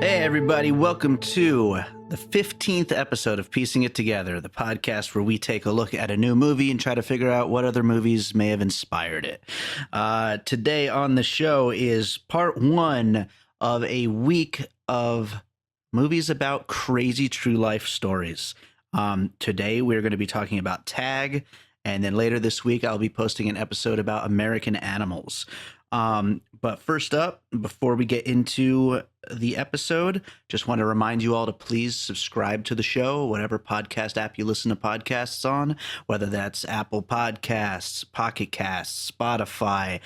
Hey, everybody. Welcome to the 15th episode of Piecing It Together, the podcast where we take a look at a new movie and try to figure out what other movies may have inspired it. Today on the show is part one of a week of movies about crazy true life stories. Today, we're going to be talking about Tag, and then later this week, I'll be posting an episode about American Animals. But first up, before we get into the episode, just want to remind you all to please subscribe to the show, whatever podcast app you listen to podcasts on, whether that's Apple Podcasts, Pocket Casts, Spotify,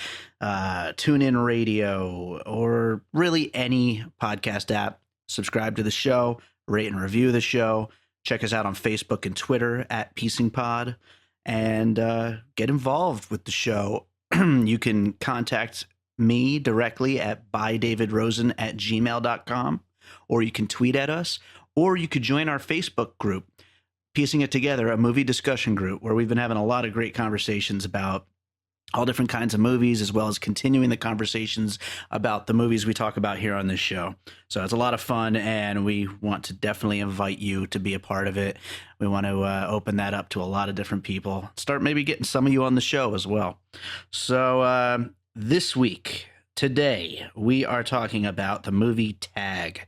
TuneIn Radio, or really any podcast app. Subscribe to the show, rate and review the show. Check us out on Facebook and Twitter at PiecingPod, and get involved with the show. You can contact me directly at bydavidrosen@gmail.com, or you can tweet at us, or you could join our Facebook group, Piecing It Together, a movie discussion group where we've been having a lot of great conversations about all different kinds of movies, as well as continuing the conversations about the movies we talk about here on this show. So it's a lot of fun, and we want to definitely invite you to be a part of it. We want to open that up to a lot of different people. Start maybe getting some of you on the show as well. So this week, today, we are talking about the movie Tag.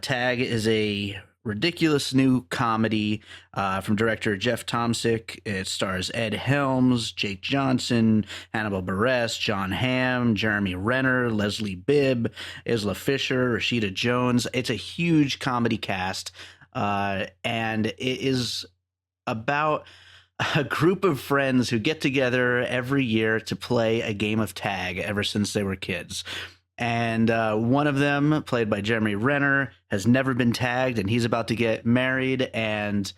Tag is a ridiculous new comedy from director Jeff Tomsic. It stars Ed Helms, Jake Johnson, Hannibal Burress, Jon Hamm, Jeremy Renner, Leslie Bibb, Isla Fisher, Rashida Jones. It's a huge comedy cast, and it is about a group of friends who get together every year to play a game of tag ever since they were kids. And one of them, played by Jeremy Renner, has never been tagged, and he's about to get married, and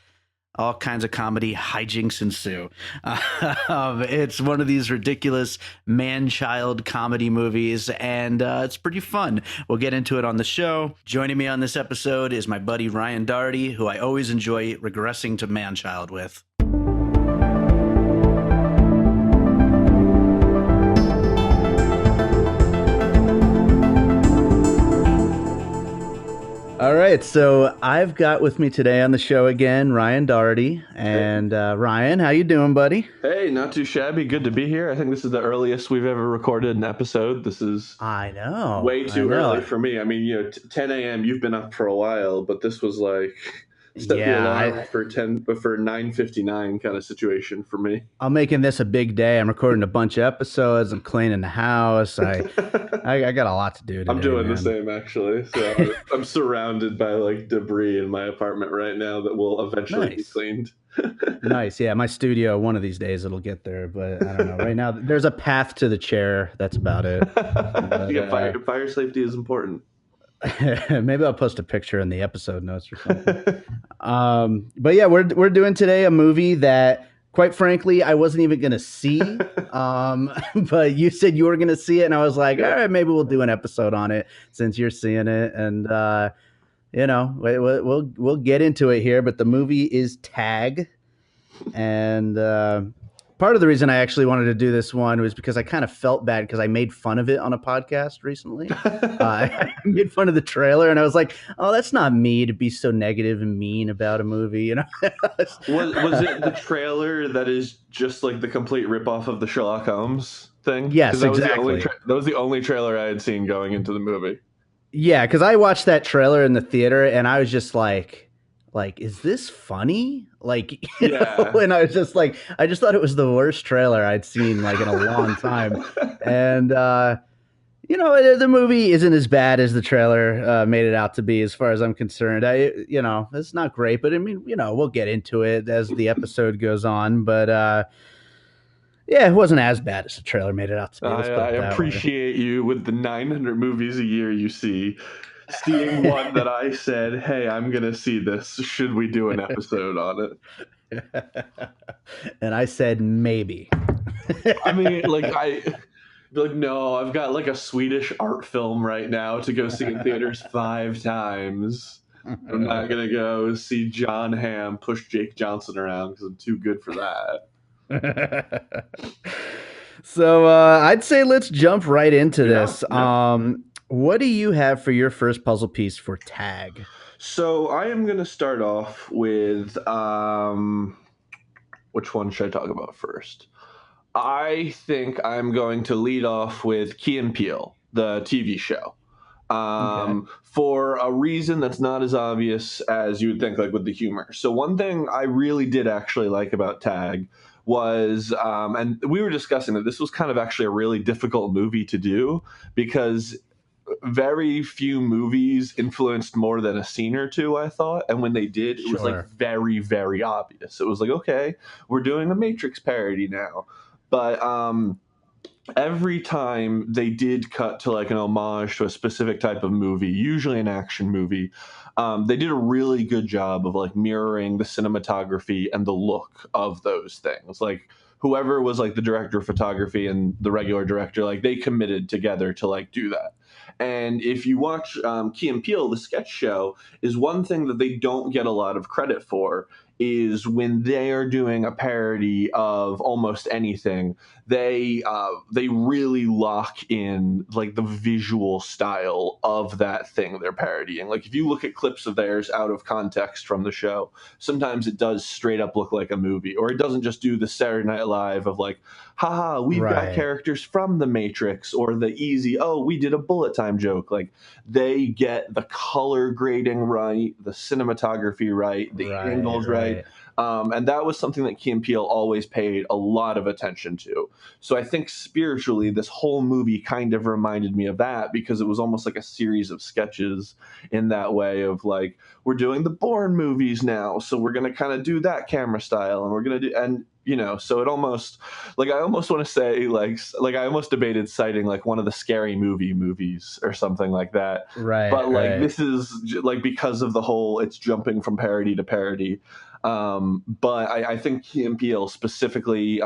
all kinds of comedy hijinks ensue. It's one of these ridiculous man-child comedy movies, and it's pretty fun. We'll get into it on the show. Joining me on this episode is my buddy Ryan Daugherty, who I always enjoy regressing to man-child with. All right, so I've got with me today on the show again, Ryan Daugherty. And Ryan, how you doing, buddy? Hey, not too shabby. Good to be here. I think this is the earliest we've ever recorded an episode. This is way too early for me. I mean, 10 a.m. You've been up for a while, but this was like set the alarm for 9:59 kind of situation for me. I'm making this a big day. I'm recording a bunch of episodes. I'm cleaning the house. I got a lot to do today. I'm doing the same, actually. So I'm surrounded by like debris in my apartment right now that will eventually be cleaned. Nice. Yeah, my studio, one of these days it'll get there, but I don't know. Right now, there's a path to the chair. That's about it. But, fire safety is important. Maybe I'll post a picture in the episode notes or something. But yeah, we're doing today a movie that, quite frankly, I wasn't even going to see. But you said you were going to see it, and I was like, all right, maybe we'll do an episode on it since you're seeing it. And we'll get into it here. But the movie is Tag, and part of the reason I actually wanted to do this one was because I kind of felt bad because I made fun of it on a podcast recently. I made fun of the trailer, and I was like, oh, that's not me to be so negative and mean about a movie, you know? Was it the trailer that is just like the complete ripoff of the Sherlock Holmes thing? Yes, exactly. That was the only trailer I had seen going into the movie. Yeah, because I watched that trailer in the theater, and I was just like, is this funny? Like, you know? And I was just like, I just thought it was the worst trailer I'd seen like in a long time. And, the movie isn't as bad as the trailer made it out to be, as far as I'm concerned. It's not great, but I mean, we'll get into it as the episode goes on. But, it wasn't as bad as the trailer made it out to be. I appreciate you with the 900 movies a year you see. Seeing one that I said, hey, I'm going to see this. Should we do an episode on it? And I said, maybe. I mean, no, I've got like a Swedish art film right now to go see in theaters 5 times. I'm not going to go see Jon Hamm push Jake Johnson around because I'm too good for that. So I'd say let's jump right into this. Yeah. What do you have for your first puzzle piece for Tag? So I am going to start off with which one should I talk about first? I think I'm going to lead off with Key and Peele, the TV show. For a reason that's not as obvious as you would think, like with the humor. So one thing I really did actually like about Tag was, and we were discussing that this was kind of actually a really difficult movie to do because very few movies influenced more than a scene or two, I thought. And when they did, it was like very, very obvious. It was like, okay, we're doing a Matrix parody now. But every time they did cut to like an homage to a specific type of movie, usually an action movie, they did a really good job of like mirroring the cinematography and the look of those things. Like whoever was like the director of photography and the regular director, like they committed together to like do that. And if you watch Key and Peele, the sketch show, is one thing that they don't get a lot of credit for is when they are doing a parody of almost anything, they really lock in like the visual style of that thing they're parodying. Like if you look at clips of theirs out of context from the show, sometimes it does straight up look like a movie, or it doesn't just do the Saturday Night Live of like, haha, we've got characters from the Matrix, or the easy, oh, we did a bullet time joke. Like they get the color grading right, the cinematography right, the angles right. And that was something that Key and Peele always paid a lot of attention to. So I think spiritually, this whole movie kind of reminded me of that because it was almost like a series of sketches in that way of like, we're doing the Bourne movies now, so we're going to kind of do that camera style, and we're going to do, and you know, so it almost like I almost want to say like I almost debated citing like one of the Scary Movie movies or something like that. But like this is like because of the whole it's jumping from parody to parody. But I think Key and Peele specifically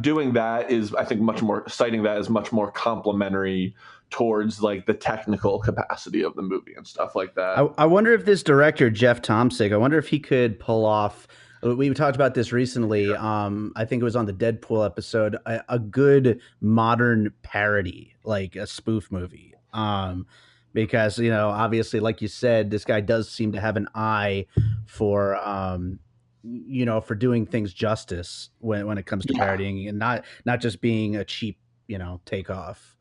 doing that is, I think, much more citing that as much more complimentary towards like the technical capacity of the movie and stuff like that. I wonder if this director, Jeff Tomsic, I wonder if he could pull off, we talked about this recently. I think it was on the Deadpool episode, a good modern parody, like a spoof movie. Because, you know, obviously, like you said, this guy does seem to have an eye for, you know, for doing things justice when it comes to parodying and not just being a cheap, you know, takeoff.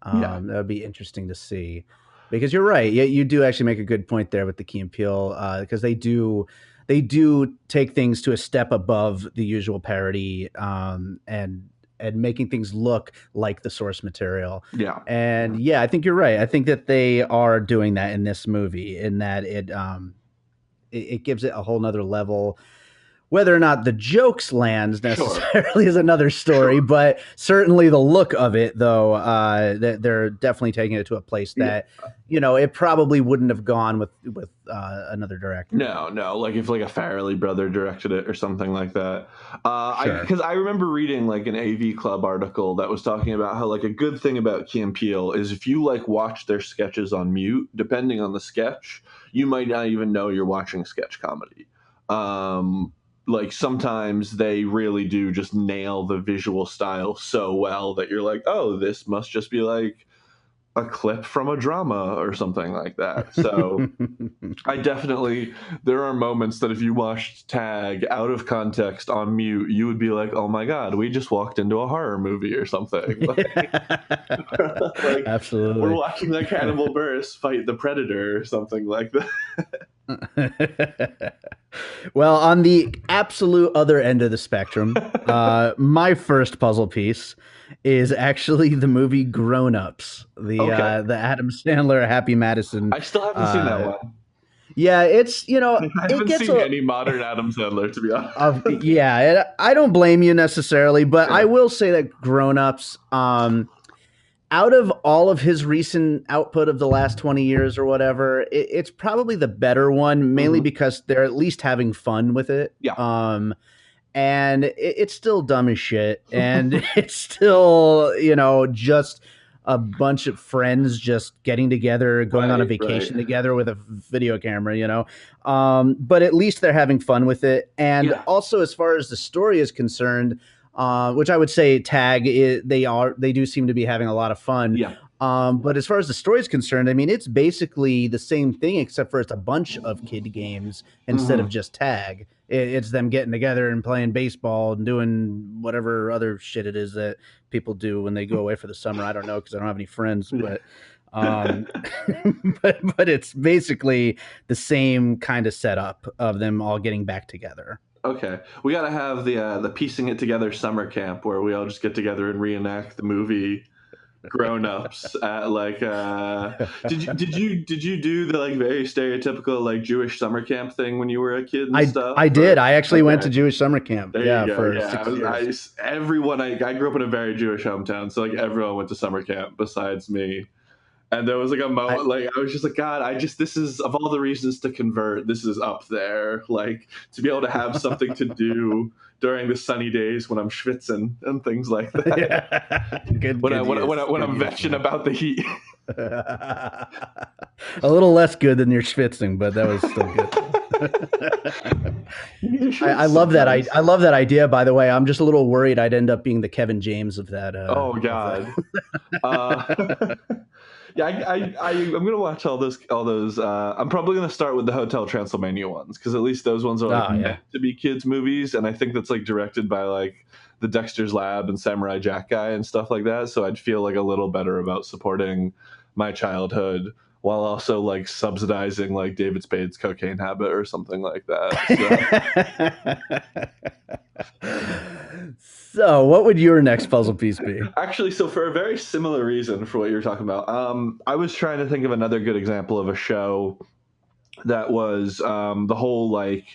That would be interesting to see, because you're right. Yeah, you do actually make a good point there with the Key and Peele, because they do take things to a step above the usual parody, and making things look like the source material. Yeah. And yeah, I think you're right. I think that they are doing that in this movie, in that it gives it a whole nother level. Whether or not the jokes lands necessarily is another story, but certainly the look of it, though, they're definitely taking it to a place that, you know, it probably wouldn't have gone with another director. No, like if like a Farrelly brother directed it or something like that. Because I remember reading like an AV Club article that was talking about how like a good thing about Key and Peele is if you like watch their sketches on mute, depending on the sketch, you might not even know you're watching sketch comedy. Like sometimes they really do just nail the visual style so well that you're like, oh, this must just be like a clip from a drama or something like that. So I definitely, there are moments that if you watched Tag out of context on mute, you would be like, oh my God, we just walked into a horror movie or something. Like, absolutely. We're watching like Hannibal Burress fight the Predator or something like that. Well, on the absolute other end of the spectrum, my first puzzle piece is actually the movie Grown Ups, the Adam Sandler, Happy Madison. I still haven't seen that one. Yeah, it's, you know, I haven't seen any modern Adam Sandler, to be honest. Yeah, I don't blame you necessarily, but I will say that Grown Ups, out of all of his recent output of the last 20 years or whatever, it's probably the better one, mainly because they're at least having fun with it. Yeah. And it's still dumb as shit. And it's still, you know, just a bunch of friends just getting together, going on a vacation together with a video camera, you know. But at least they're having fun with it. And also, as far as the story is concerned, which I would say Tag, they do seem to be having a lot of fun. Yeah. But as far as the story is concerned, I mean, it's basically the same thing, except for it's a bunch of kid games instead of just tag. It's them getting together and playing baseball and doing whatever other shit it is that people do when they go away for the summer. I don't know, because I don't have any friends, but but it's basically the same kind of setup of them all getting back together. Okay, we got to have the piecing it together summer camp where we all just get together and reenact the movie grown-ups at like did you do the like very stereotypical like Jewish summer camp thing when you were a kid and stuff? I did. I actually went to Jewish summer camp. There you go. For 6 years. I grew up in a very Jewish hometown, so like everyone went to summer camp besides me. And there was like a moment, like I was just like, God, this is, of all the reasons to convert, this is up there. Like to be able to have something to do during the sunny days when I'm schwitzing and things like that. Yeah. When I'm vetching about the heat. A little less good than your schwitzing, but that was still good. I love that. I love that idea. By the way, I'm just a little worried I'd end up being the Kevin James of that. Oh God. Yeah, I'm gonna watch all those. I'm probably gonna start with the Hotel Transylvania ones because at least those ones are like meant to be kids movies, and I think that's like directed by like the Dexter's Lab and Samurai Jack guy and stuff like that. So I'd feel like a little better about supporting my childhood while also like subsidizing like David Spade's cocaine habit or something like that. So what would your next puzzle piece be? Actually, so for a very similar reason for what you're talking about, I was trying to think of another good example of a show that was the whole like,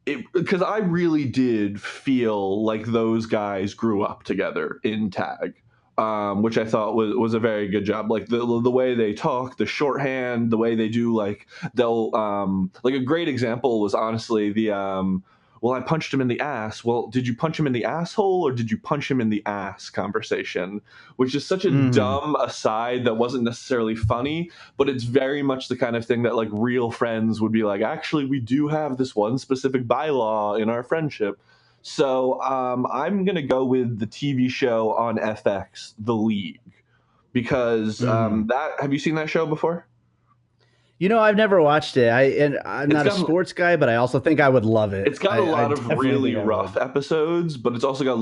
because I really did feel like those guys grew up together in tag. Which I thought was a very good job. Like the way they talk, the shorthand, the way they do, like they'll like a great example was honestly the well, I punched him in the ass. Well, did you punch him in the asshole or did you punch him in the ass conversation? Which is such a dumb aside that wasn't necessarily funny, but it's very much the kind of thing that like real friends would be like, actually, we do have this one specific bylaw in our friendship. So I'm going to go with the TV show on FX, The League, because have you seen that show before? You know, I've never watched it. I'm not a sports guy, but I also think I would love it. It's got a lot of really rough episodes, but it's also got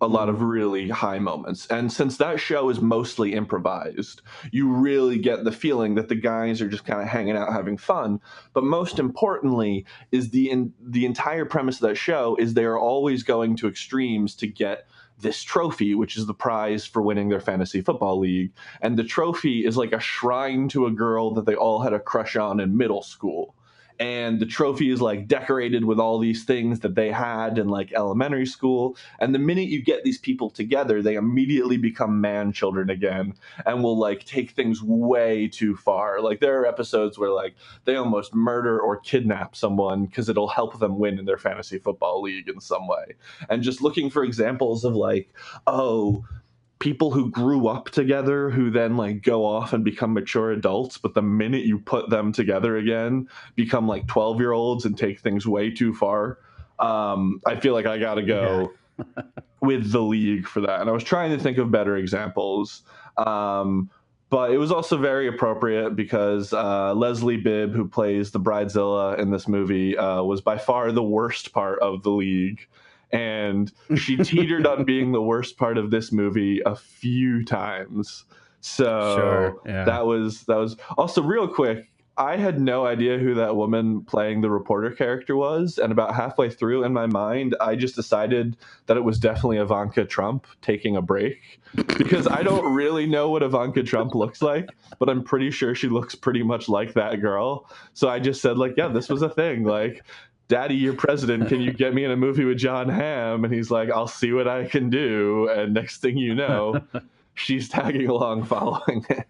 a lot of really high moments. And since that show is mostly improvised, you really get the feeling that the guys are just kind of hanging out, having fun. But most importantly, is the entire premise of that show is they are always going to extremes to get this trophy, which is the prize for winning their fantasy football league. And the trophy is like a shrine to a girl that they all had a crush on in middle school. And the trophy is like decorated with all these things that they had in like elementary school. And the minute you get these people together, they immediately become man children again and will like take things way too far. Like there are episodes where like they almost murder or kidnap someone because it'll help them win in their fantasy football league in some way. And just looking for examples of like, people who grew up together who then like go off and become mature adults, but the minute you put them together again, become like 12-year-olds and take things way too far. I feel like I got to go with The League for that. And I was trying to think of better examples. But it was also very appropriate because Leslie Bibb, who plays the Bridezilla in this movie, was by far the worst part of The League. And she teetered on being the worst part of this movie a few times. So that was also real quick. I had no idea who that woman playing the reporter character was. And about halfway through in my mind, I just decided that it was definitely Ivanka Trump taking a break because I don't really know what Ivanka Trump looks like, but I'm pretty sure she looks pretty much like that girl. So I just said like, yeah, this was a thing. Like, Daddy, you're president. Can you get me in a movie with Jon Hamm? And he's like, I'll see what I can do. And next thing you know, she's tagging along following it.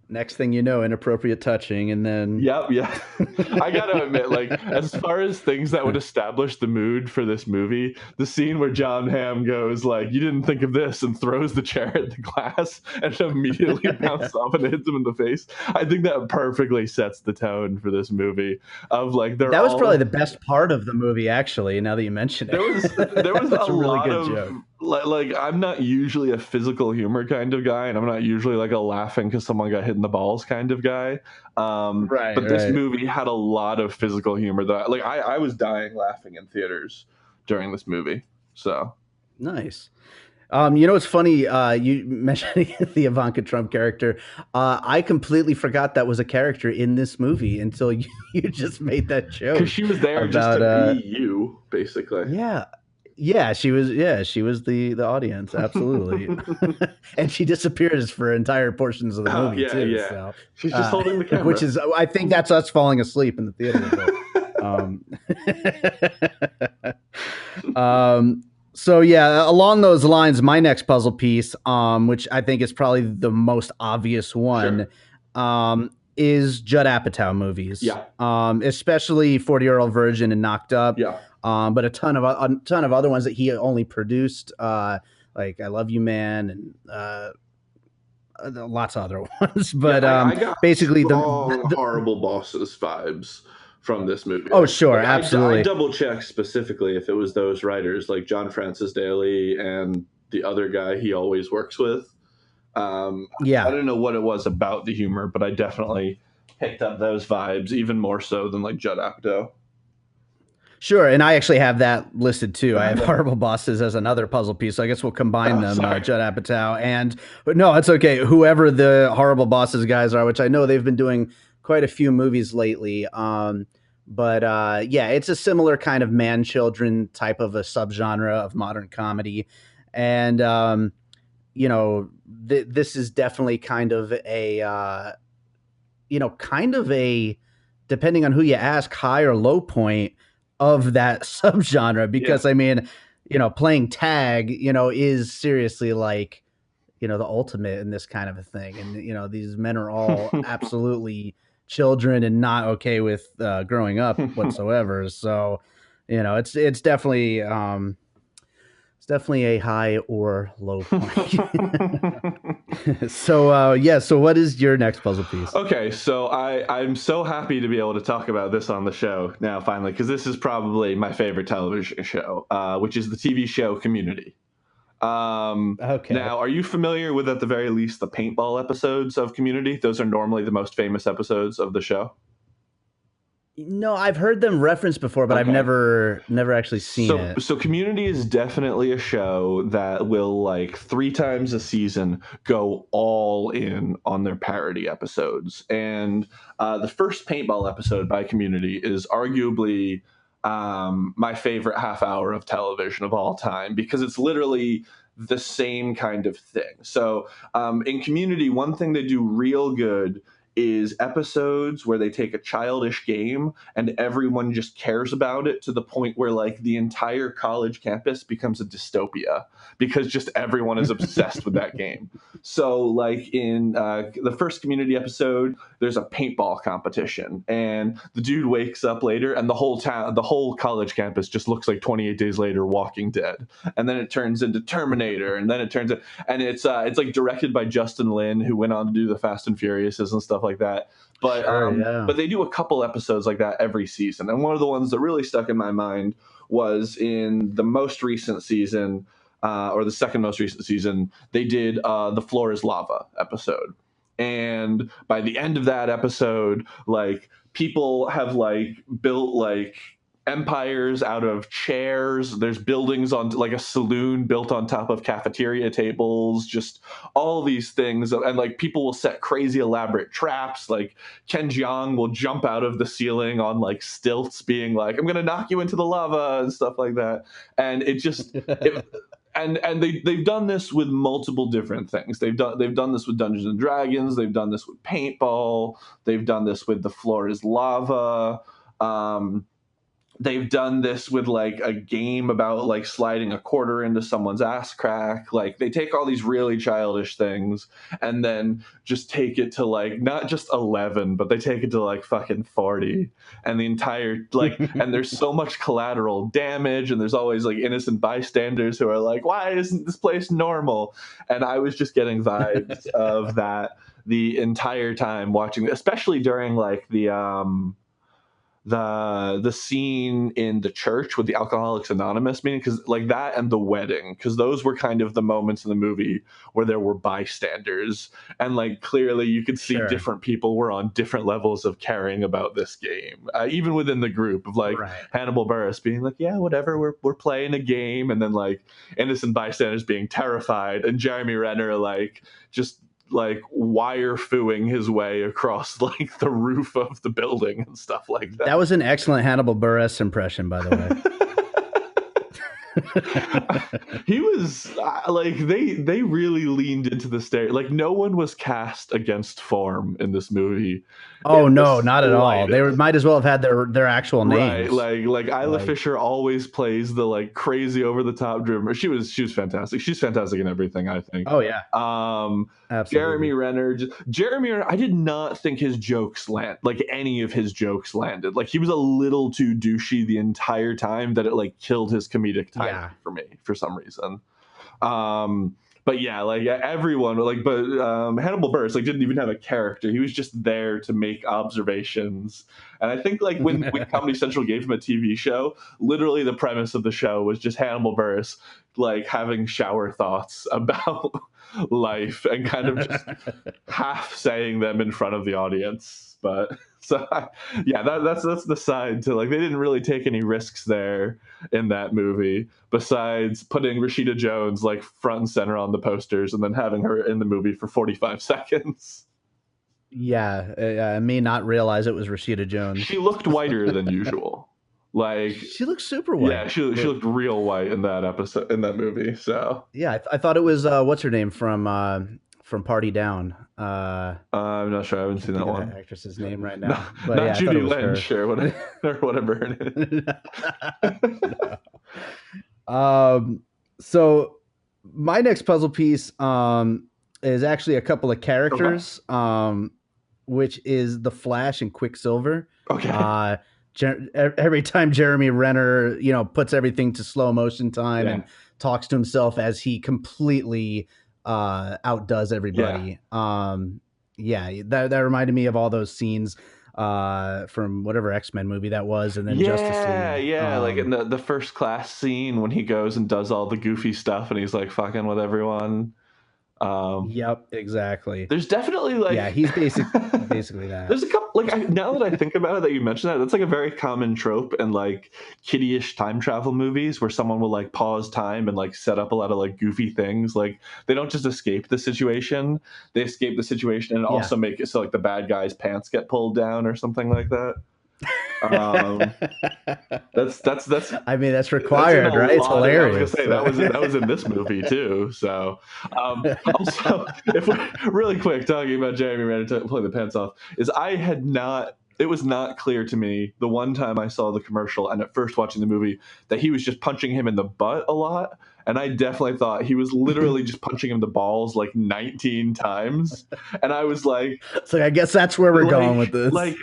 Next thing you know, inappropriate touching, and then... Yep. I gotta admit, like, as far as things that would establish the mood for this movie, the scene where Jon Hamm goes, like, you didn't think of this, and throws the chair at the glass, and immediately bounces off and hits him in the face, I think that perfectly sets the tone for this movie. Of like, that was probably the best part of the movie, actually, now that you mention it. There was a really lot good of joke. like I'm not usually a physical humor kind of guy, and I'm not usually like a laughing because someone got hit in the balls kind of guy. But this movie had a lot of physical humor that I was dying laughing in theaters during this movie. So nice. It's funny. You mentioned the Ivanka Trump character. I completely forgot that was a character in this movie until you just made that joke. Because she was there just to be you, basically. Yeah, she was the audience, absolutely. And she disappears for entire portions of the movie too. Yeah. So, she's just holding the camera. Which is, I think that's us falling asleep in the theater. So yeah, along those lines, my next puzzle piece, which I think is probably the most obvious one, is Judd Apatow movies. Yeah. Especially 40-Year-Old Virgin and Knocked Up. Yeah. But a ton of other ones that he only produced, like I Love You Man and lots of other ones. But I got basically the Horrible Bosses vibes from this movie. Oh, sure, absolutely. I double checked specifically if it was those writers like John Francis Daley and the other guy he always works with. I don't know what it was about the humor, but I definitely picked up those vibes even more so than like Judd Apatow. Sure, and I actually have that listed too. I have Horrible Bosses as another puzzle piece, so I guess we'll combine them, Judd Apatow but no, it's okay. Whoever the Horrible Bosses guys are, which I know they've been doing quite a few movies lately. But it's a similar kind of man-children type of a subgenre of modern comedy, and this is definitely kind of a depending on who you ask, high or low point of that subgenre, because I mean, playing tag, is seriously like, the ultimate in this kind of a thing. And, these men are all absolutely children and not okay with growing up whatsoever. So, it's definitely a high or low point. So what is your next puzzle piece? Okay, so I'm so happy to be able to talk about this on the show now, finally, because this is probably my favorite television show, which is the TV show Community. Okay. Now, are you familiar with, at the very least, the paintball episodes of Community? Those are normally the most famous episodes of the show. No, I've heard them referenced before, but I've never actually seen it. So Community is definitely a show that will, like, 3 times a season, go all in on their parody episodes. And the first paintball episode by Community is arguably my favorite half hour of television of all time, because it's literally the same kind of thing. So in Community, one thing they do real good is episodes where they take a childish game and everyone just cares about it to the point where, like, the entire college campus becomes a dystopia because just everyone is obsessed with that game. So, like, in the first Community episode, there's a paintball competition, and the dude wakes up later and the whole college campus just looks like 28 Days Later, Walking Dead. And then it turns into Terminator, and then it turns into, and it's like directed by Justin Lin, who went on to do the Fast and Furiouses and stuff like that. But but they do a couple episodes like that every season. And one of the ones that really stuck in my mind was in the most recent season, or the second most recent season, they did the Floor is Lava episode. And by the end of that episode, like, people have, like, built, like, empires out of chairs. There's buildings on, like, a saloon built on top of cafeteria tables, just all these things. And, like, people will set crazy elaborate traps. Like, Ken Jeong will jump out of the ceiling on, like, stilts, being like, I'm gonna knock you into the lava and stuff like that. And it just and they've done this with multiple different things. They've done this with Dungeons and Dragons. They've done this with paintball. They've done this with The Floor is Lava. They've done this with, like, a game about, like, sliding a quarter into someone's ass crack. Like, they take all these really childish things and then just take it to, like, not just 11, but they take it to, like, fucking 40. And the entire, like, and there's so much collateral damage, and there's always, like, innocent bystanders who are like, why isn't this place normal? And I was just getting vibes of that the entire time watching, especially during, like, the scene in the church with the Alcoholics Anonymous meeting, because like that and the wedding, because those were kind of the moments in the movie where there were bystanders, and like clearly you could see different people were on different levels of caring about this game, even within the group of like Hannibal Burress being like, yeah, whatever, we're playing a game, and then like innocent bystanders being terrified, and Jeremy Renner like just like wire fooing his way across like the roof of the building and stuff like that. That was an excellent Hannibal Burress impression, by the way. He was like they really leaned into the like no one was cast against form in this movie. Oh no, not at all. They might as well have had their actual names. Right, like Isla Fisher always plays the like crazy over the top drummer. She was fantastic. She's fantastic in everything, I think. Oh yeah. Absolutely. Jeremy Renner, I did not think his jokes any of his jokes landed. Like he was a little too douchey the entire time that it like killed his comedic timing for me for some reason. But yeah, like everyone, like, but Hannibal Burress like didn't even have a character. He was just there to make observations. And I think like when Comedy Central gave him a TV show, literally the premise of the show was just Hannibal Burress like having shower thoughts about life and kind of just half saying them in front of the audience. But so yeah, that's the side to like they didn't really take any risks there in that movie besides putting Rashida Jones like front and center on the posters and then having her in the movie for 45 seconds. Yeah, I may not realize it was Rashida Jones. She looked whiter than usual. Like she looked super white. Yeah, she looked real white in that episode, in that movie. So yeah, I thought it was what's her name from Party Down. I'm not sure. I haven't seen that one. Actress's name right now. But not Judy Lynch or whatever her name. No. So my next puzzle piece is actually a couple of characters, which is the Flash and Quicksilver. Okay. Every time Jeremy Renner, puts everything to slow motion time and talks to himself as he completely outdoes everybody. That reminded me of all those scenes from whatever X-Men movie that was, and then Justice League. Like in the First Class scene when he goes and does all the goofy stuff and he's like fucking with everyone. Yep, exactly. There's definitely like he's basically that. There's a couple like now that I think about it, that you mentioned that's like a very common trope in like kiddie-ish time travel movies where someone will like pause time and like set up a lot of like goofy things. Like they don't just escape the situation, they escape the situation and also make it so like the bad guy's pants get pulled down or something like that. That's I mean that's required, right? It's hilarious. I was gonna say that was in this movie too. So also if we're really quick talking about Jeremy Renner pulling the pants off, it was not clear to me the one time I saw the commercial and at first watching the movie that he was just punching him in the butt a lot. And I definitely thought he was literally just punching him in the balls like 19 times. And I was like... So I guess that's where we're going with this. Like,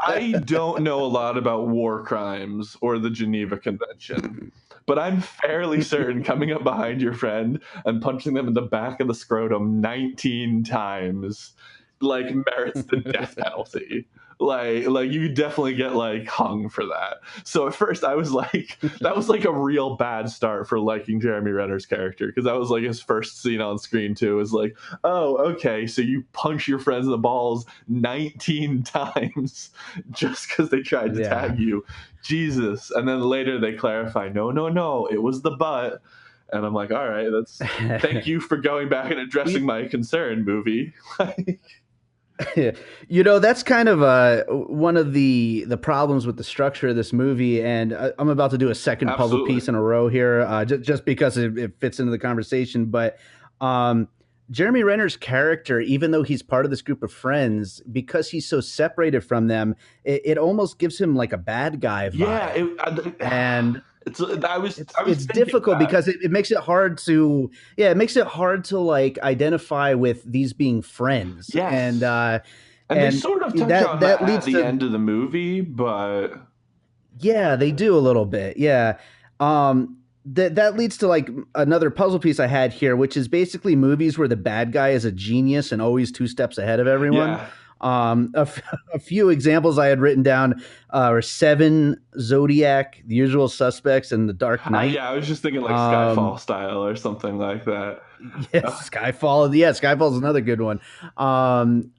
I don't know a lot about war crimes or the Geneva Convention, but I'm fairly certain coming up behind your friend and punching them in the back of the scrotum 19 times like merits the death penalty. Like you definitely get like hung for that. So at first I was like, that was like a real bad start for liking Jeremy Renner's character, because that was like his first scene on screen too. Is like, oh, okay, so you punch your friends in the balls 19 times just because they tried to tag you, Jesus. And then later they clarify, no, it was the butt. And I'm like, all right, that's thank you for going back and addressing my concern, movie. That's kind of one of the problems with the structure of this movie, and I'm about to do a second puzzle piece in a row here, just because it fits into the conversation. But Jeremy Renner's character, even though he's part of this group of friends, because he's so separated from them, it almost gives him like a bad guy vibe. And it's difficult because it makes it hard to like identify with these being friends. Yes. And they sort of touch on that at the end of the movie, but yeah, they do a little bit. Yeah. That leads to like another puzzle piece I had here, which is basically movies where the bad guy is a genius and always two steps ahead of everyone. A few examples I had written down are Seven, Zodiac, The Usual Suspects, and The Dark Knight. Yeah, I was just thinking like Skyfall style or something like that. Yes, Skyfall. Yeah, Skyfall's another good one.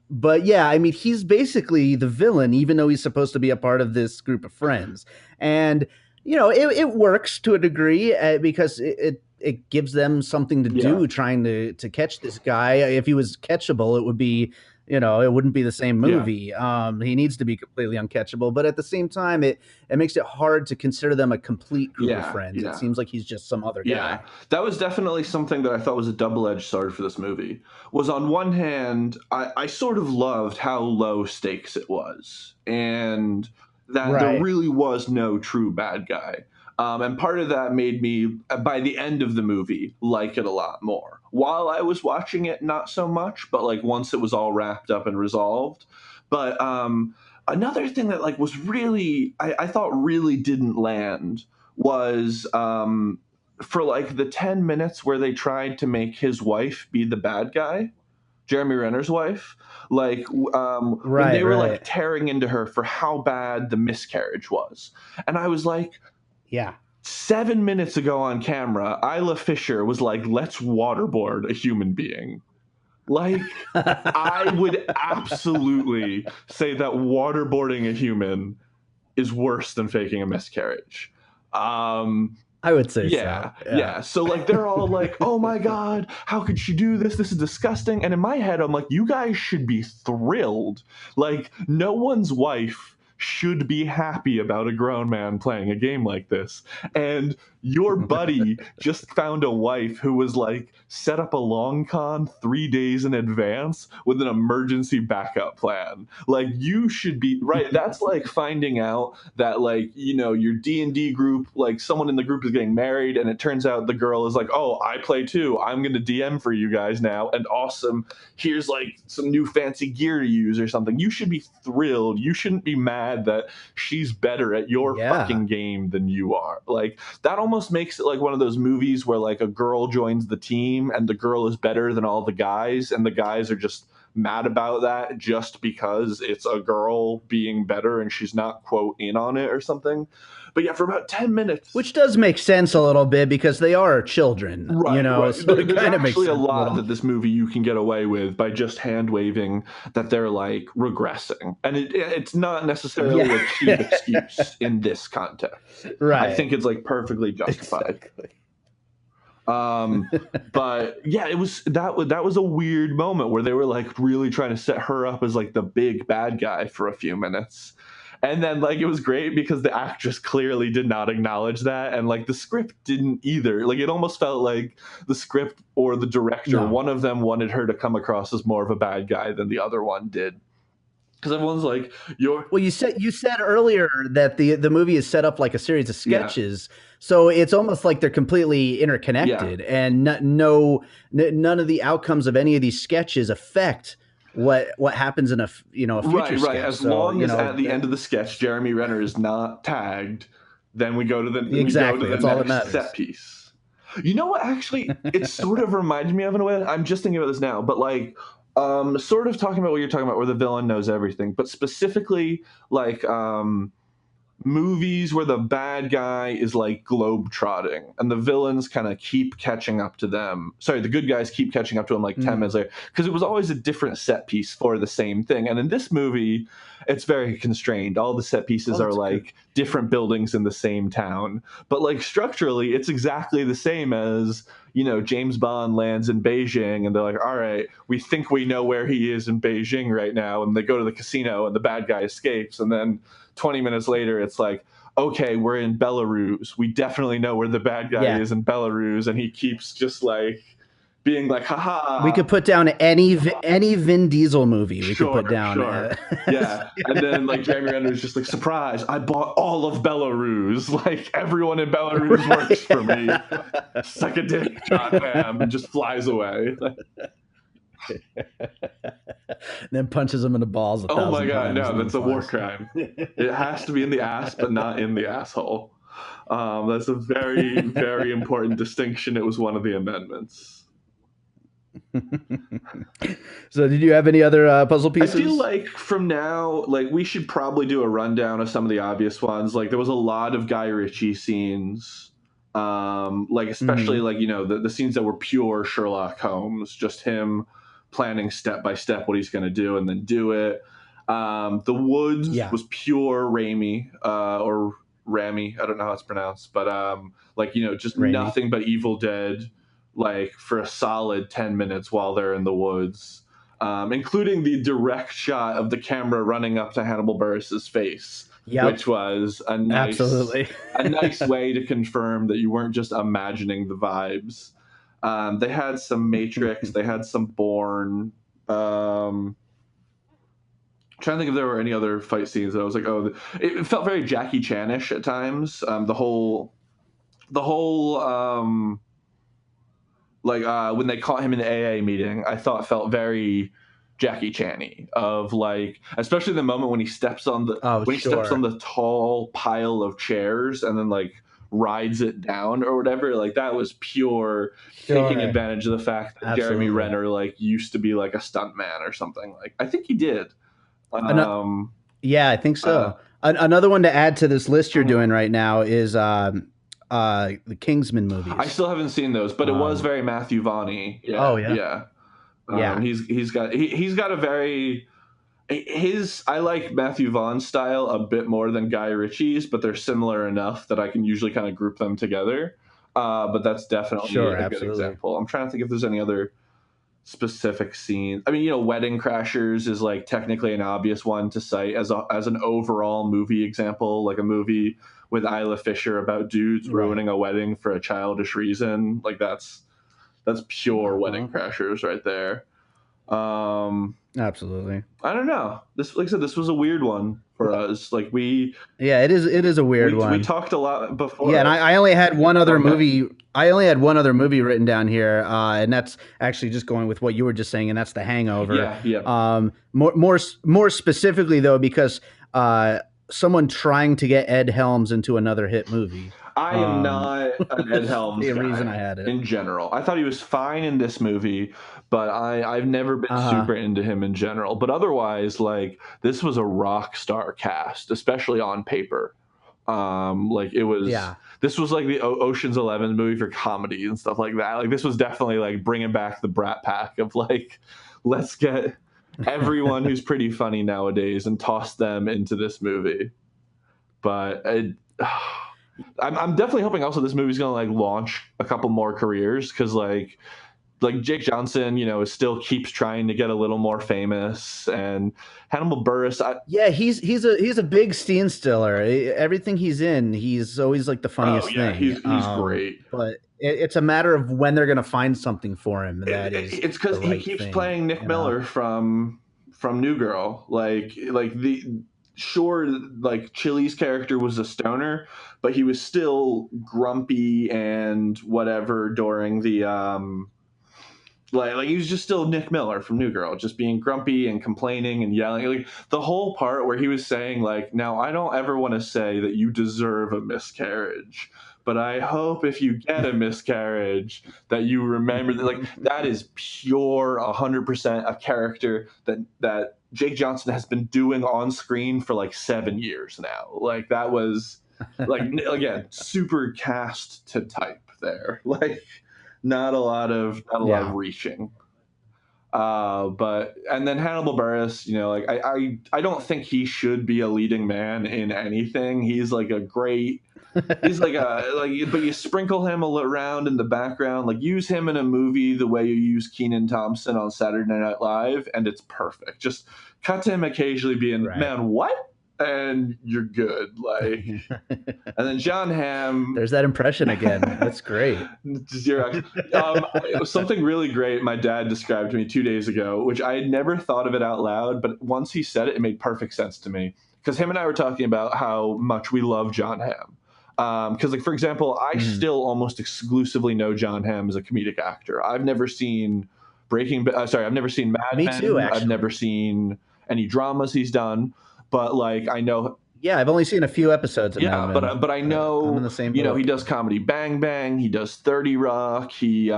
But yeah, I mean, he's basically the villain, even though he's supposed to be a part of this group of friends. And it works to a degree because it gives them something to do, trying to catch this guy. If he was catchable, it would be, it wouldn't be the same movie. He needs to be completely uncatchable, but at the same time, it makes it hard to consider them a complete group of friends. It seems like he's just some other guy. That was definitely something that I thought was a double-edged sword for this movie. Was on one hand, I sort of loved how low stakes it was, and that there really was no true bad guy. And part of that made me, by the end of the movie, like it a lot more. While I was watching it, not so much, but like once it was all wrapped up and resolved. But another thing that like was really, I thought really didn't land was for like the 10 minutes where they tried to make his wife be the bad guy, Jeremy Renner's wife, like when they were like tearing into her for how bad the miscarriage was. And I was like, 7 minutes ago on camera, Isla Fisher was like, let's waterboard a human being. Like, I would absolutely say that waterboarding a human is worse than faking a miscarriage. I would say so. Yeah. So like they're all like, oh my God, how could she do this? This is disgusting. And in my head, I'm like, you guys should be thrilled. Like, no one's wife should be happy about a grown man playing a game like this. And your buddy just found a wife who was like set up a long con 3 days in advance with an emergency backup plan. Like, you should be right. That's like finding out that like, your D&D group, like someone in the group is getting married and it turns out the girl is like, oh, I play too. I'm going to DM for you guys now. And awesome. Here's like some new fancy gear to use or something. You should be thrilled. You shouldn't be mad that she's better at your fucking game than you are. Like, that almost makes it like one of those movies where like a girl joins the team and the girl is better than all the guys and the guys are just mad about that just because it's a girl being better and she's not, quote, in on it or something. But yeah, for about 10 minutes. Which does make sense a little bit because they are children, right. So There's actually a lot that this movie you can get away with by just hand waving that they're like regressing. And it's not necessarily a cheap excuse in this context. Right. I think it's like perfectly justified. Exactly. But yeah, it was that was a weird moment where they were like really trying to set her up as like the big bad guy for a few minutes. And then like it was great because the actress clearly did not acknowledge that, and like the script didn't either. Like, it almost felt like the script or the director, one of them wanted her to come across as more of a bad guy than the other one did. Because everyone's like, well, you said earlier that the movie is set up like a series of sketches, so it's almost like they're completely interconnected, and none of the outcomes of any of these sketches affect what happens in a future sketch. Right. As long as at the end of the sketch, Jeremy Renner is not tagged, then we go to the next set piece. You know what? Actually, it sort of reminds me of in a way. I'm just thinking about this now, but like, sort of talking about what you're talking about, where the villain knows everything, but specifically like movies where the bad guy is like globe-trotting and the villains kind of keep catching up to them. Sorry, the good guys keep catching up to them like 10 minutes later, because it was always a different set piece for the same thing. And in this movie, it's very constrained. All the set pieces are like different buildings in the same town, but like structurally, it's exactly the same as, James Bond lands in Beijing and they're like, all right, we think we know where he is in Beijing right now. And they go to the casino and the bad guy escapes. And then 20 minutes later, it's like, okay, we're in Belarus. We definitely know where the bad guy is in Belarus. And he keeps just like being like, haha. We could put down any Vin Diesel movie we could put down. Yeah. And then like Jeremy Renner is just like, surprise, I bought all of Belarus. Like, everyone in Belarus works for me. Suck a dick, Jon Hamm, and just flies away. Then punches him in the balls. Oh my God, no, that's a war crime. It has to be in the ass, but not in the asshole. That's a very, very important distinction. It was one of the amendments. So did you have any other puzzle pieces? I feel like from now, like we should probably do a rundown of some of the obvious ones. Like there was a lot of Guy Ritchie scenes, like especially like, you know, the scenes that were pure Sherlock Holmes, just him planning step by step what he's going to do and then do it. The Woods was pure Raimi, or Rami. I don't know how it's pronounced, but like, you know, just Raimi. Nothing but Evil Dead, like for a solid 10 minutes while they're in the woods, including the direct shot of the camera running up to Hannibal Burress's face, which was a nice, a nice way to confirm that you weren't just imagining the vibes. They had some Matrix, they had some Bourne. I'm trying to think if there were any other fight scenes that I was like, oh, it felt very Jackie Chan-ish at times. The whole when they caught him in the AA meeting, I thought felt very Jackie Chan-y, of like, especially the moment when he steps on the he steps on the tall pile of chairs and then like rides it down or whatever. Like that was pure taking advantage of the fact that Jeremy Renner like used to be like a stuntman or something. Like I think he did. Yeah, I think so. Another one to add to this list you're doing right now is the Kingsman movies. I still haven't seen those, but it was very Matthew Vaughn-y. Yeah. He's got a very I like Matthew Vaughn's style a bit more than Guy Ritchie's, but they're similar enough that I can usually kind of group them together. But that's definitely a good example. I'm trying to think if there's any other specific scenes. I mean, you know, Wedding Crashers is like technically an obvious one to cite as an overall movie example, like a movie with Isla Fisher about dudes ruining a wedding for a childish reason. Like that's pure Wedding Crashers right there. Absolutely. I don't know. This, like I said, this was a weird one for us. Like it is a weird one. We talked a lot before. Yeah, and I only had one other movie. I only had one other movie written down here, and that's actually just going with what you were just saying, and that's The Hangover. Yeah. More specifically though, because someone trying to get Ed Helms into another hit movie. I am not an Ed Helms the guy reason I had it in general. I thought he was fine in this movie, but I've never been super into him in general. But otherwise, like this was a rock star cast, especially on paper. Like it was. Yeah. This was like the Ocean's 11 movie for comedy and stuff like that. Like this was definitely like bringing back the Brat Pack of like, let's get everyone who's pretty funny nowadays and toss them into this movie. But I'm definitely hoping also this movie's gonna like launch a couple more careers, because like Jake Johnson, you know, still keeps trying to get a little more famous, and Hannibal Burress. He's a big scene stiller. Everything he's in, he's always like the funniest thing. He's great. But it's a matter of when they're gonna find something for him. It's because he keeps playing Nick Miller from New Girl. Like Chili's character was a stoner, but he was still grumpy and whatever during the like he was just still Nick Miller from New Girl, just being grumpy and complaining and yelling. Like the whole part where he was saying like, now I don't ever want to say that you deserve a miscarriage, but I hope if you get a miscarriage that you remember that. Like that is pure 100% a character that Jake Johnson has been doing on screen for like 7 years now. Like that was like, again, super cast to type there. Like not a lot of reaching. And then Hannibal Burress, you know, like I don't think he should be a leading man in anything. He's like a great, he's like but you sprinkle him around in the background, like use him in a movie the way you use Kenan Thompson on Saturday Night Live, and it's perfect. Just cut to him occasionally being, man, what? And you're good. Like, and then Jon Hamm. There's that impression again. That's great. It was something really great my dad described to me 2 days ago, which I had never thought of it out loud, but once he said it, it made perfect sense to me. Because him and I were talking about how much we love Jon Hamm. Because, like, for example, I still almost exclusively know Jon Hamm as a comedic actor. I've never seen I've never seen Mad Men. Me too, actually. I've never seen any dramas he's done. But like I know, I've only seen a few episodes of Mad Men. But I know, I'm in the same boat. You know, he does Comedy Bang Bang, he does 30 Rock, he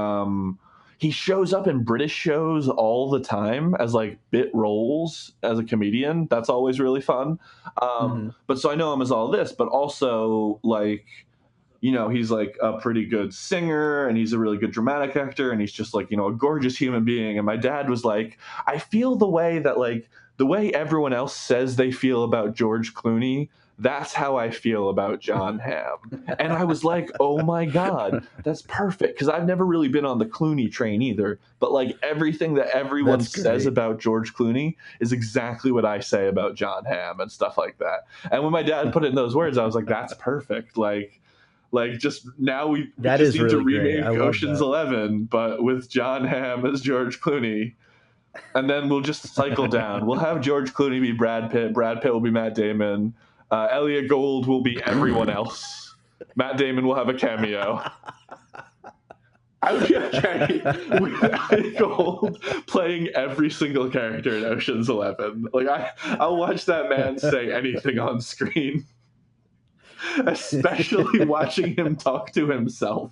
he shows up in British shows all the time as like bit roles as a comedian. That's always really fun. But so I know him as all this, but also like, you know, he's like a pretty good singer and he's a really good dramatic actor and he's just like, you know, a gorgeous human being. And my dad was like, I feel the way that like the way everyone else says they feel about George Clooney, that's how I feel about Jon Hamm. And I was like, oh my God, that's perfect. Because I've never really been on the Clooney train either. But like everything that everyone says about George Clooney is exactly what I say about Jon Hamm and stuff like that. And when my dad put it in those words, I was like, that's perfect. Like just now we just need to remake Ocean's 11, but with Jon Hamm as George Clooney. And then we'll just cycle down. We'll have George Clooney be Brad Pitt. Brad Pitt will be Matt Damon. Elliot Gould will be everyone else. Matt Damon will have a cameo. I would be okay with Elliot Gould playing every single character in Ocean's 11. Like I'll watch that man say anything on screen, especially watching him talk to himself.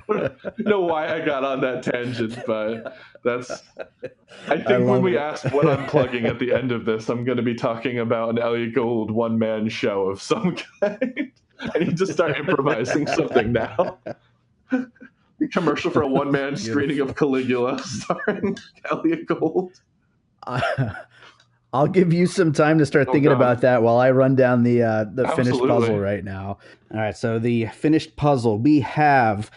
I don't know why I got on that tangent, but I think when we ask what I'm plugging at the end of this, I'm going to be talking about an Elliot Gould one-man show of some kind. I need to start improvising something now. Commercial for a one-man screening of Caligula starring Elliot Gould. I'll give you some time to start thinking about that while I run down the finished puzzle right now. All right, so the finished puzzle, we have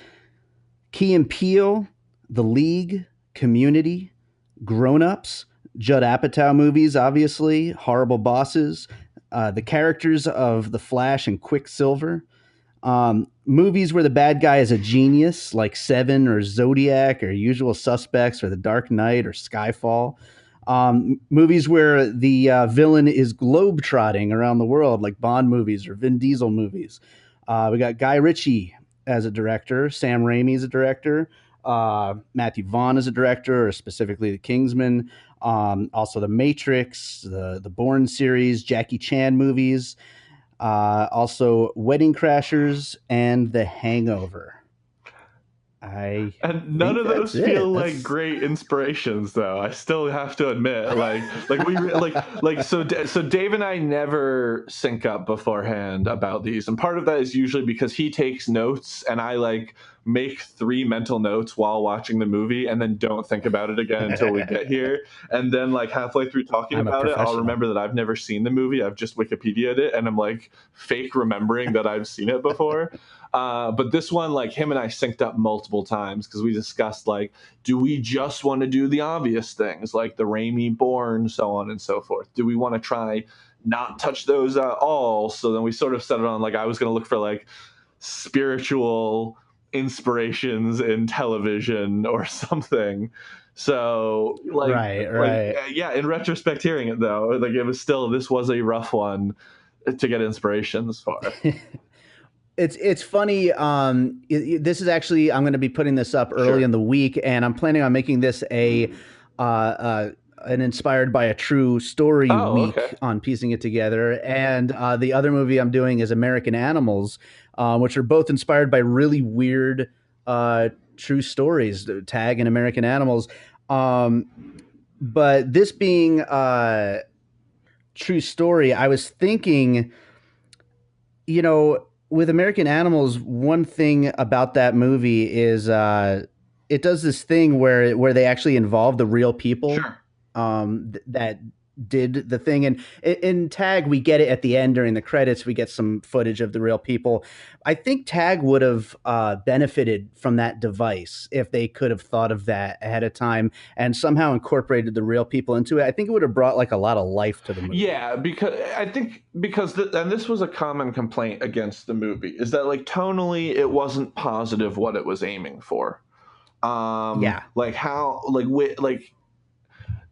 Key and Peele, The League, Community, Grown Ups, Judd Apatow movies, obviously, Horrible Bosses, the characters of The Flash and Quicksilver, movies where the bad guy is a genius, like Seven or Zodiac or Usual Suspects or The Dark Knight or Skyfall. Movies where the villain is globetrotting around the world, like Bond movies or Vin Diesel movies. We got Guy Ritchie as a director, Sam Raimi as a director, Matthew Vaughn as a director, or specifically The Kingsman. Also The Matrix, the Bourne series, Jackie Chan movies. Also Wedding Crashers and The Hangover. And none of those feel like great inspirations, though. I still have to admit, so Dave and I never sync up beforehand about these, and part of that is usually because he takes notes and I make 3 mental notes while watching the movie and then don't think about it again until we get here. And then halfway through talking about it, I'll remember that I've never seen the movie. I've just Wikipedia'd it and I'm fake remembering that I've seen it before. But this one, him and I synced up multiple times because we discussed, do we just want to do the obvious things like the Raimi, Bourne, so on and so forth? Do we want to try not touch those at all? So then we sort of set it on, I was going to look for spiritual inspirations in television or something. So right. Yeah, in retrospect, hearing it though, this was a rough one to get inspirations for. It's funny. This is actually, I'm going to be putting this up early in the week, and I'm planning on making this an inspired by a true story week on piecing it together. And the other movie I'm doing is American Animals, which are both inspired by really weird true stories, Tag and American Animals. But this being a true story, I was thinking, with American Animals, one thing about that movie is it does this thing where they actually involve the real people that did the thing. And in Tag, we get it at the end during the credits. We get some footage of the real people. I think Tag would have benefited from that device if they could have thought of that ahead of time and somehow incorporated the real people into it. I think it would have brought a lot of life to the movie. Yeah, because and this was a common complaint against the movie, is that tonally it wasn't positive what it was aiming for.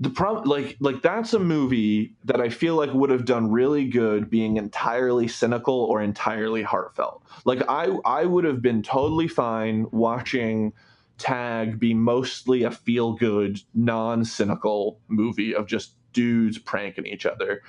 The problem, that's a movie that I feel would have done really good being entirely cynical or entirely heartfelt. I would have been totally fine watching Tag be mostly a feel-good, non-cynical movie of just dudes pranking each other.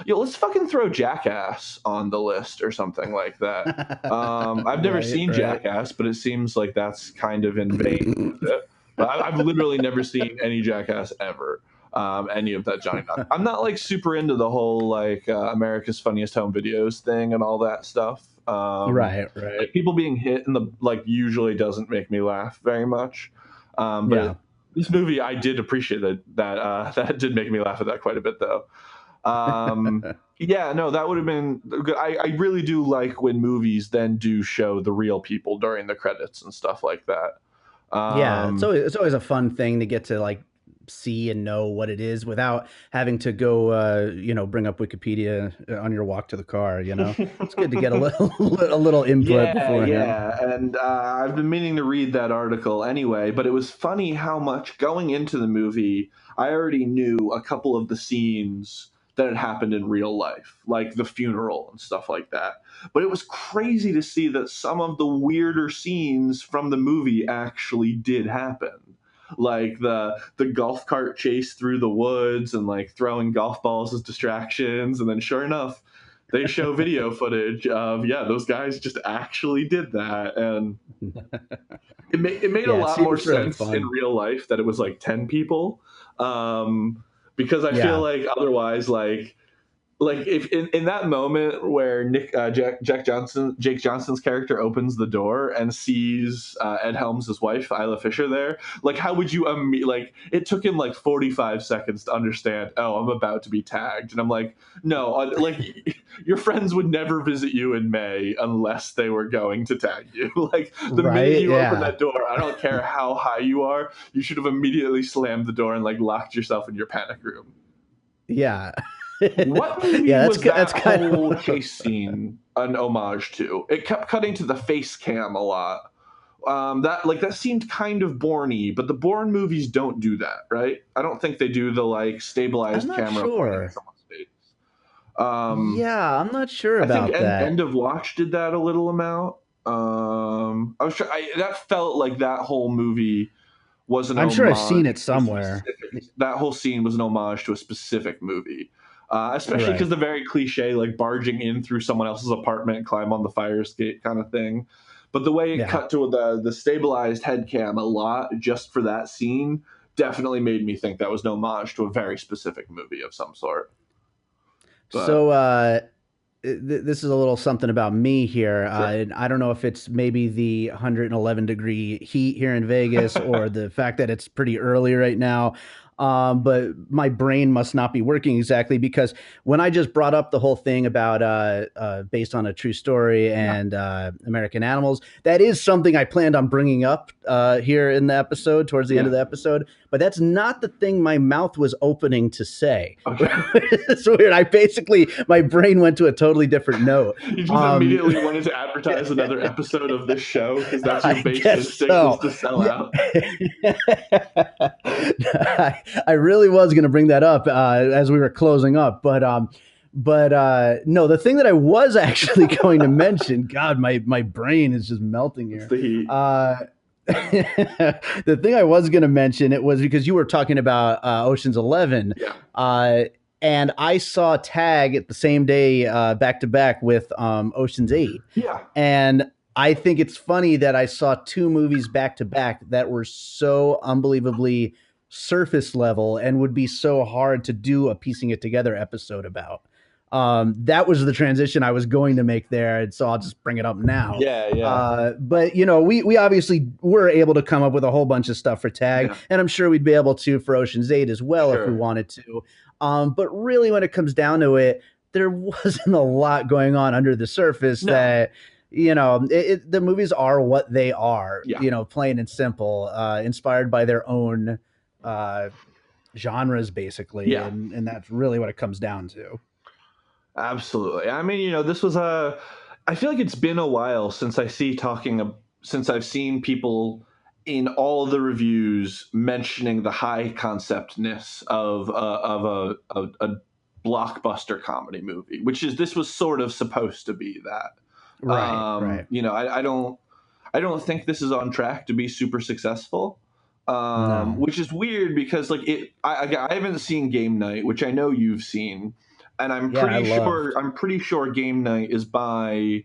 Let's fucking throw Jackass on the list or something like that. I've never seen Jackass, but it seems like that's kind of in vain with it. But I've literally never seen any Jackass ever. Any of that Johnny Knoxville. I'm not like super into the whole like America's Funniest Home Videos thing and all that stuff. Right. Like, people being hit in the like usually doesn't make me laugh very much. But this movie, I did appreciate that did make me laugh at that quite a bit though. That would have been good. I really do like when movies then do show the real people during the credits and stuff like that. It's always a fun thing to get to like see and know what it is without having to go bring up Wikipedia on your walk to the car. It's good to get a little input beforehand. And I've been meaning to read that article anyway, but it was funny how much going into the movie I already knew a couple of the scenes that had happened in real life, like the funeral and stuff like that. But it was crazy to see that some of the weirder scenes from the movie actually did happen. Like the golf cart chase through the woods and like throwing golf balls as distractions. And then sure enough, they show video footage of, those guys just actually did that. And it made a lot more sense in real life that it was like 10 people. Because I feel like otherwise, like if in that moment where Jake Johnson's character opens the door and sees Ed Helms' wife, Isla Fisher, there, like how would you like it took him like 45 seconds to understand, oh, I'm about to be tagged. And I'm like, no, like your friends would never visit you in May unless they were going to tag you. Like the minute you open that door, I don't care how high you are, you should have immediately slammed the door and like locked yourself in your panic room. Yeah. What movie was that whole chase scene an homage to? It kept cutting to the face cam a lot. That seemed kind of Bourne-y, but the Bourne movies don't do that, right? I don't think they do the like stabilized camera. Sure. I'm not sure about that. I think End of Watch did that a little amount. I was sure that felt like that whole movie was an homage. I'm sure I've seen it somewhere. That whole scene was an homage to a specific movie. Especially because the very cliche, like barging in through someone else's apartment and climb on the fire escape kind of thing. But the way it cut to the stabilized head cam a lot just for that scene definitely made me think that was an homage to a very specific movie of some sort. But, so this is a little something about me here. Sure. I don't know if it's maybe the 111-degree heat here in Vegas or the fact that it's pretty early right now. But my brain must not be working exactly, because when I just brought up the whole thing about based on a true story and American Animals, that is something I planned on bringing up here in the episode towards the end of the episode. But that's not the thing my mouth was opening to say. Okay. It's weird. My brain went to a totally different note. You just immediately wanted to advertise another episode of this show because that's your base instinct was to sell out. I really was going to bring that up as we were closing up, but no, the thing that I was actually going to mention, God, my brain is just melting here. The thing I was going to mention, it was because you were talking about Ocean's 11. Yeah. And I saw Tag at the same day, back to back with Ocean's 8. Yeah. And I think it's funny that I saw two movies back to back that were so unbelievably surface level and would be so hard to do a piecing it together episode about. That was the transition I was going to make there, and so I'll just bring it up now. Yeah. But we obviously were able to come up with a whole bunch of stuff for Tag, and I'm sure we'd be able to for Ocean's 8 as well if we wanted to. But really, when it comes down to it, there wasn't a lot going on under the surface. That the movies are what they are. Plain and simple, inspired by their own genres, basically, and that's really what it comes down to. Absolutely. I mean, this was I feel like it's been a while since I've seen people in all the reviews mentioning the high conceptness of a blockbuster comedy movie, this was sort of supposed to be that. Right. I don't think this is on track to be super successful. No. which is weird because like I haven't seen Game Night, which I know you've seen, and I'm pretty sure Game Night is by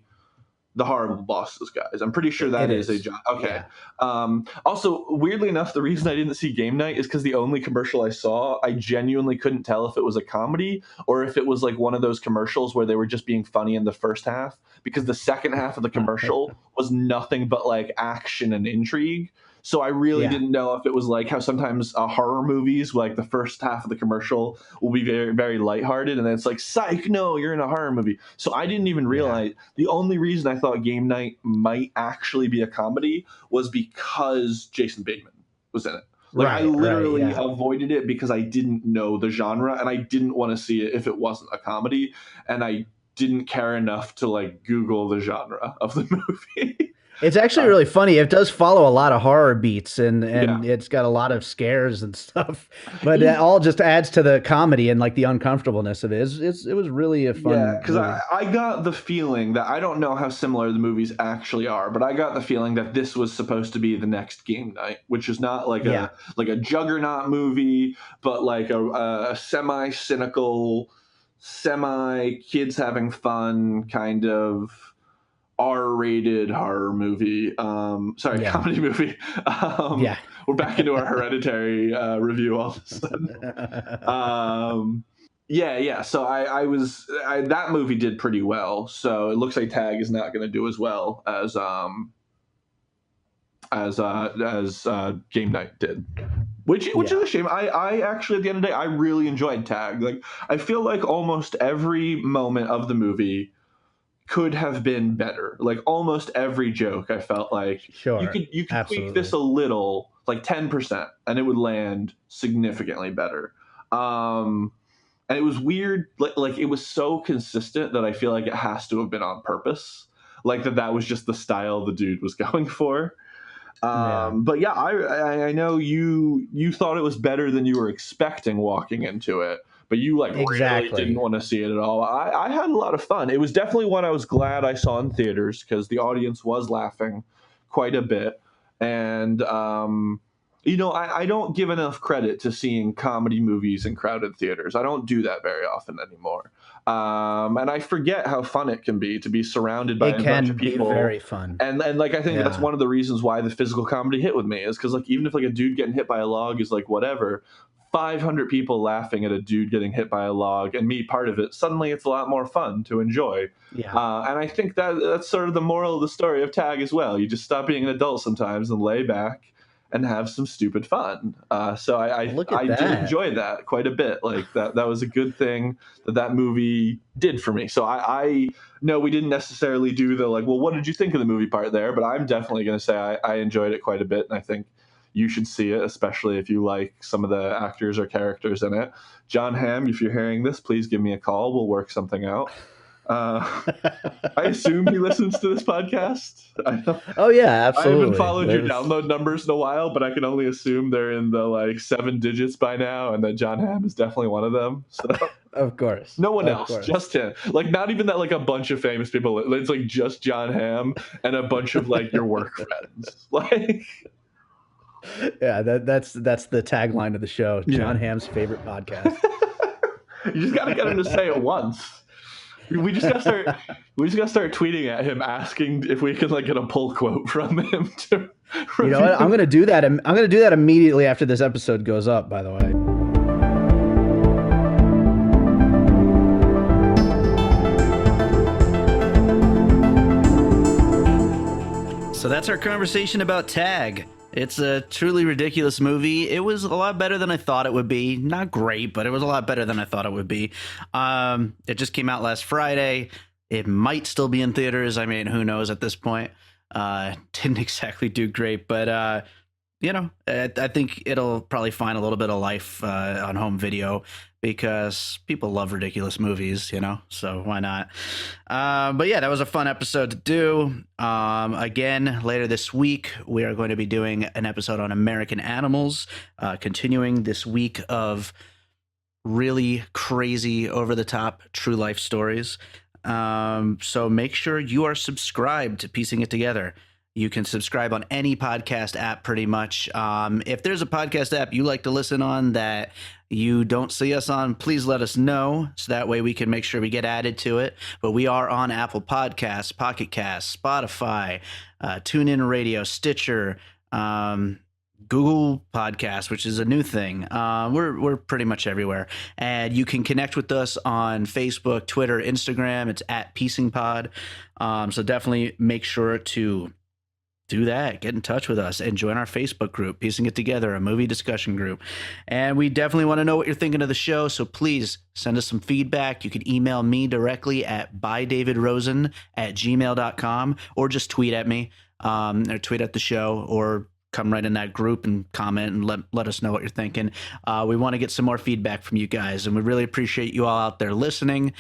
the Horrible Bosses guys. I'm pretty sure that is a job. Okay. Yeah. Also, weirdly enough, the reason I didn't see Game Night is because the only commercial I saw, I genuinely couldn't tell if it was a comedy or if it was like one of those commercials where they were just being funny in the first half, because the second half of the commercial was nothing but like action and intrigue. So I really didn't know if it was like how sometimes horror movies, like the first half of the commercial will be very, very lighthearted. And then it's like, psych, no, you're in a horror movie. So I didn't even realize the only reason I thought Game Night might actually be a comedy was because Jason Bateman was in it. Like I literally avoided it because I didn't know the genre and I didn't want to see it if it wasn't a comedy. And I didn't care enough to like Google the genre of the movie. It's actually really funny. It does follow a lot of horror beats and it's got a lot of scares and stuff, but it all just adds to the comedy and like the uncomfortableness of it. It was really a fun. Yeah, because I got the feeling that I don't know how similar the movies actually are, but I got the feeling that this was supposed to be the next Game Night, which is not like a juggernaut movie, but like a semi-cynical, semi-kids having fun kind of R-rated horror movie. Comedy movie. We're back into our Hereditary review all of a sudden. So that movie did pretty well. So it looks like Tag is not going to do as well as Game Night did. Which is a shame. I actually, at the end of the day, I really enjoyed Tag. Like, I feel like almost every moment of the movie could have been better. Like almost every joke, I felt like you could tweak this a little, like 10%, and it would land significantly better. And it was weird, like it was so consistent that I feel like it has to have been on purpose, like that was just the style the dude was going for. But yeah, I know you thought it was better than you were expecting walking into it. But you really didn't want to see it at all. I had a lot of fun. It was definitely one I was glad I saw in theaters because the audience was laughing quite a bit. And, I don't give enough credit to seeing comedy movies in crowded theaters. I don't do that very often anymore. And I forget how fun it can be to be surrounded by a bunch of people. It can be very fun. And like, I think that's one of the reasons why the physical comedy hit with me is because like, even if like a dude getting hit by a log is like, whatever, 500 people laughing at a dude getting hit by a log and me part of it, suddenly it's a lot more fun to enjoy. And I think that's sort of the moral of the story of Tag as well. You just stop being an adult sometimes and lay back and have some stupid fun. So I did enjoy that quite a bit. Like that was a good thing that movie did for me. So I know we didn't necessarily do the like, well, what did you think of the movie part there? But I'm definitely going to say I enjoyed it quite a bit. And I think you should see it, especially if you like some of the actors or characters in it. Jon Hamm, if you're hearing this, please give me a call. We'll work something out. I assume he listens to this podcast. Oh yeah, absolutely. I haven't followed your download numbers in a while, but I can only assume they're in the like 7 digits by now, and that Jon Hamm is definitely one of them. So of course, no one else, just him. Like not even that like a bunch of famous people. It's like just Jon Hamm and a bunch of like your work friends. Like. Yeah, that's the tagline of the show. Jon Hamm's favorite podcast. You just gotta get him to say it once. We just gotta start tweeting at him asking if we can like get a pull quote from him. You know what? I'm gonna do that. I'm gonna do that immediately after this episode goes up. By the way. So that's our conversation about Tag. It's a truly ridiculous movie. It was a lot better than I thought it would be. Not great, but it was a lot better than I thought it would be. It just came out last Friday. It might still be in theaters. I mean, who knows at this point? Didn't exactly do great, but I think it'll probably find a little bit of life on home video because people love ridiculous movies, so why not? But yeah, that was a fun episode to do. Again, later this week, we are going to be doing an episode on American Animals, continuing this week of really crazy, over-the-top true life stories. So make sure you are subscribed to Piecing It Together. You can subscribe on any podcast app pretty much. If there's a podcast app you like to listen on that you don't see us on, please let us know so that way we can make sure we get added to it. But we are on Apple Podcasts, Pocket Casts, Spotify, TuneIn Radio, Stitcher, Google Podcasts, which is a new thing. We're pretty much everywhere. And you can connect with us on Facebook, Twitter, Instagram. It's at PiecingPod. So definitely make sure to do that. Get in touch with us and join our Facebook group, Piecing It Together, a movie discussion group. And we definitely want to know what you're thinking of the show, so please send us some feedback. You can email me directly at bydavidrosen@gmail.com, or just tweet at me, or tweet at the show, or come right in that group and comment and let us know what you're thinking. We want to get some more feedback from you guys, and we really appreciate you all out there listening.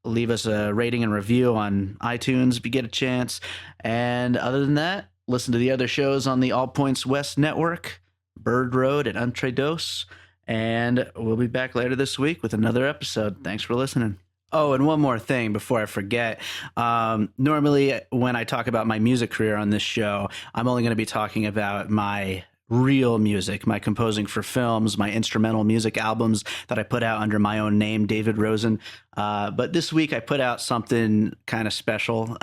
Leave us a rating and review on iTunes if you get a chance. And other than that, listen to the other shows on the All Points West Network, Bird Road and Entre Dos. And we'll be back later this week with another episode. Thanks for listening. Oh, and one more thing before I forget. Normally, when I talk about my music career on this show, I'm only going to be talking about my real music, my composing for films, my instrumental music albums that I put out under my own name, David Rosen. But this week I put out something kind of special.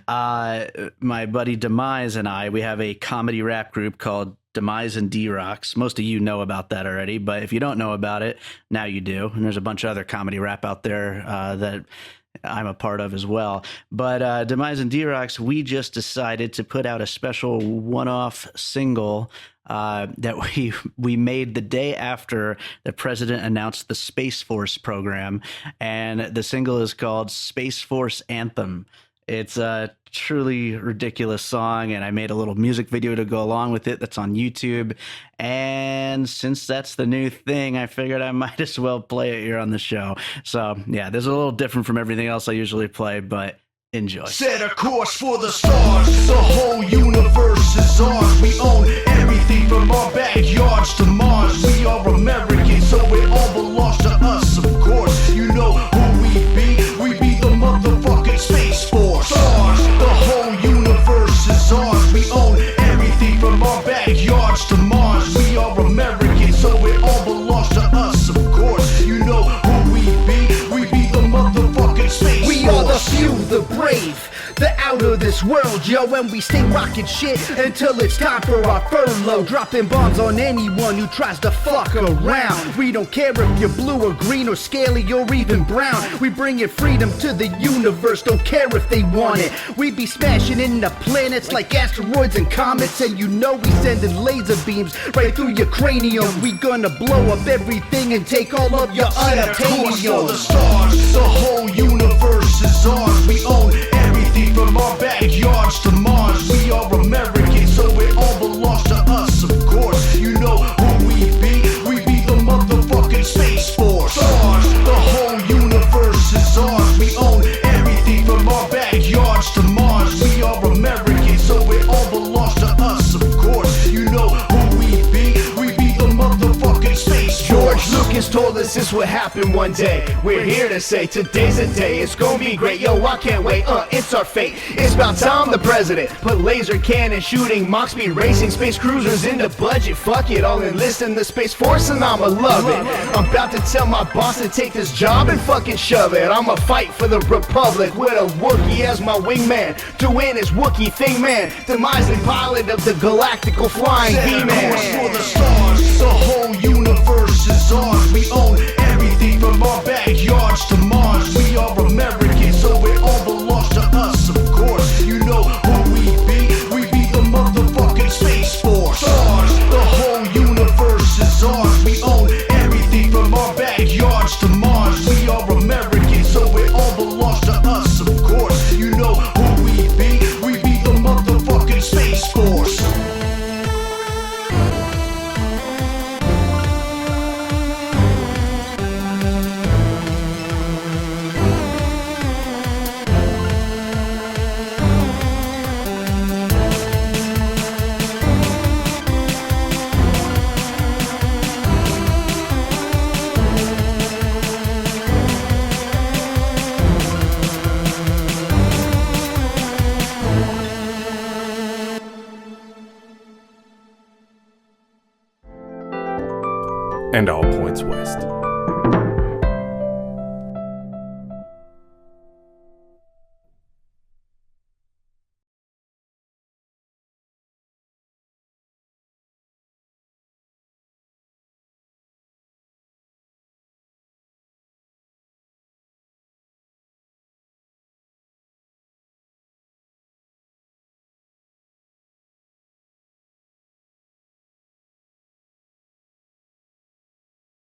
My buddy Demise and I, we have a comedy rap group called Demise and D-Rocks. Most of you know about that already, but if you don't know about it, now you do. And there's a bunch of other comedy rap out there that I'm a part of as well. But Demise and D-Rocks, we just decided to put out a special one-off single that we made the day after the president announced the Space Force program. And the single is called Space Force Anthem. It's a truly ridiculous song, and I made a little music video to go along with it that's on YouTube. And since that's the new thing, I figured I might as well play it here on the show. So, yeah, this is a little different from everything else I usually play, but enjoy. Set a course for the stars. The whole universe is ours. We own everything from our backyards to Mars. We are Americans, so it all belongs to us, of course. You know who we be. We be the motherfucking Space Force. Stars, the whole universe is ours. We own everything from our backyards to Mars. We are Americans, so it all belongs to us, of course. You know who we be. We be the motherfucking Space Force. We are the few, the brave, the out of this world, yo, and we stay rocking shit until it's time for our furlough. Dropping bombs on anyone who tries to fuck around. We don't care if you're blue or green or scaly or even brown. We bringing freedom to the universe, don't care if they want it. We be smashing into planets like asteroids and comets, and you know we sending laser beams right through your cranium. We gonna blow up everything and take all of your unobtainium. The stars, the whole universe is ours. We own everything from our backyards to Mars. We are Americans, so it all belongs to us, of course. You know who we be. We be the motherfucking Space Force. Stars, the whole universe is ours. We own everything from our backyards to Mars. We are Americans, so it all belongs to us, of course. You know who we be. We be the motherfucking Space Force. George Lucas told us this would happen one day. We're here to say today's a day. It's gonna be great, yo, I can't wait. It's our fate. It's about time the president put laser cannon shooting, Mach speed racing, space cruisers in the budget. Fuck it, I'll enlist in the Space Force and I'ma love it. I'm about to tell my boss to take this job and fucking shove it. I'ma fight for the Republic with a Wookiee as my wingman, doing his Wookiee thing, man. Demising pilot of the galactical flying V-Man. For the stars, the whole universe is ours. We own everything from our backyards to Mars. We are Americans, so it all belongs to us, of course. You know who we be. We be the motherfucking Space Force. Stars, the whole universe is ours. We own everything from our backyards to Mars. We are Americans, so it all belongs to us, of course. You know who we be. We be the motherfucking Space Force. and all points west.